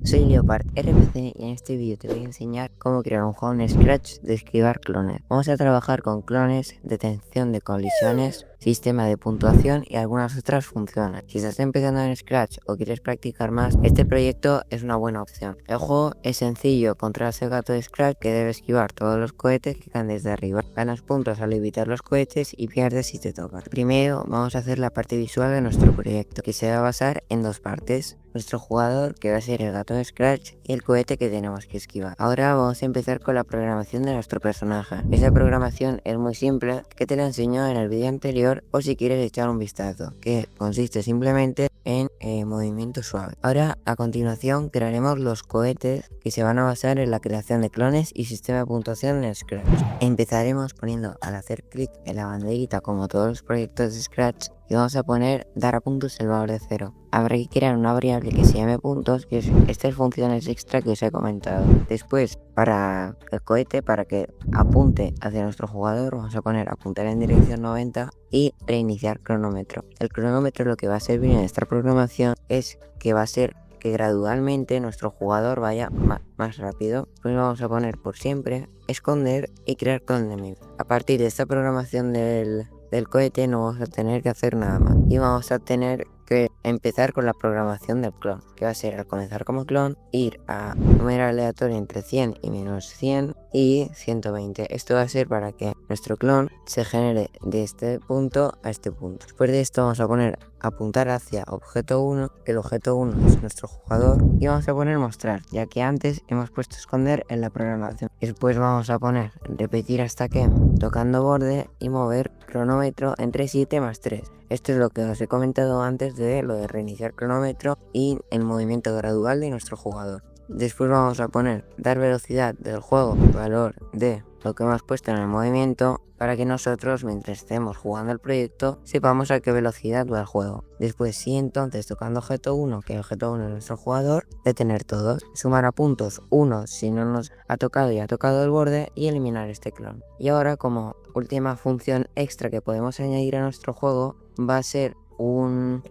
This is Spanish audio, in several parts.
Soy Leopard RPC y en este vídeo te voy a enseñar cómo crear un juego en Scratch de esquivar clones. Vamos a trabajar con clones, detección de colisiones, sistema de puntuación y algunas otras funciones. Si estás empezando en Scratch o quieres practicar más, este proyecto es una buena opción. El juego es sencillo, controlas el gato de Scratch que debe esquivar todos los cohetes que caen desde arriba. Ganas puntos al evitar los cohetes y pierdes si te tocan. Primero vamos a hacer la parte visual de nuestro proyecto, que se va a basar en dos partes. Nuestro jugador, que va a ser el gato de Scratch, y el cohete que tenemos que esquivar. Ahora vamos a empezar con la programación de nuestro personaje. Esa programación es muy simple, que te la enseño en el vídeo anterior, o si quieres echar un vistazo, que consiste simplemente en movimiento suave. Ahora, a continuación, crearemos los cohetes que se van a basar en la creación de clones y sistema de puntuación en Scratch. Empezaremos poniendo, al hacer clic en la banderita como todos los proyectos de Scratch, y vamos a poner dar a puntos el valor de 0. Habrá que crear una variable que se llame puntos, que es estas funciones extra que os he comentado. Después, para el cohete, para que apunte hacia nuestro jugador, vamos a poner apuntar en dirección 90 y reiniciar cronómetro. El cronómetro lo que va a servir en esta programación es que va a ser que gradualmente nuestro jugador vaya más rápido. Pues vamos a poner por siempre, esconder y crear clon enemigo. A partir de esta programación del cohete no vamos a tener que hacer nada más y vamos a tener que empezar con la programación del clon, que va a ser al comenzar como clon ir a número aleatorio entre 100 y menos 100 y 120. Esto va a ser para que nuestro clon se genere de este punto a este punto. Después de esto vamos a poner apuntar hacia objeto 1, que el objeto 1 es nuestro jugador, y vamos a poner mostrar, ya que antes hemos puesto esconder en la programación. Después vamos a poner repetir hasta que, tocando borde y mover cronómetro entre 7 más 3. Esto es lo que os he comentado antes de lo de reiniciar cronómetro y el movimiento gradual de nuestro jugador. Después vamos a poner dar velocidad del juego, valor de lo que hemos puesto en el movimiento, para que nosotros, mientras estemos jugando el proyecto, sepamos a qué velocidad va el juego. Después, sí, entonces, tocando objeto 1, que el objeto 1 es nuestro jugador, detener todos, sumar a puntos 1 si no nos ha tocado y ha tocado el borde, y eliminar este clon. Y ahora, como última función extra que podemos añadir a nuestro juego, va a ser un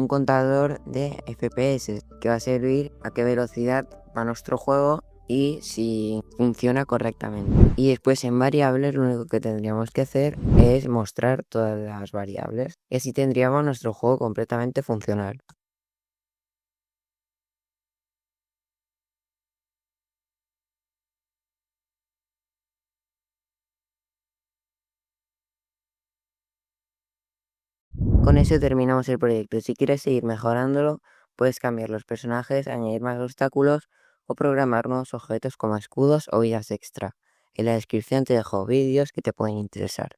contador de FPS, que va a servir a qué velocidad va nuestro juego y si funciona correctamente. Y después en variables lo único que tendríamos que hacer es mostrar todas las variables y así tendríamos nuestro juego completamente funcional. Con eso terminamos el proyecto. Si quieres seguir mejorándolo, puedes cambiar los personajes, añadir más obstáculos o programar nuevos objetos como escudos o vidas extra. En la descripción te dejo vídeos que te pueden interesar.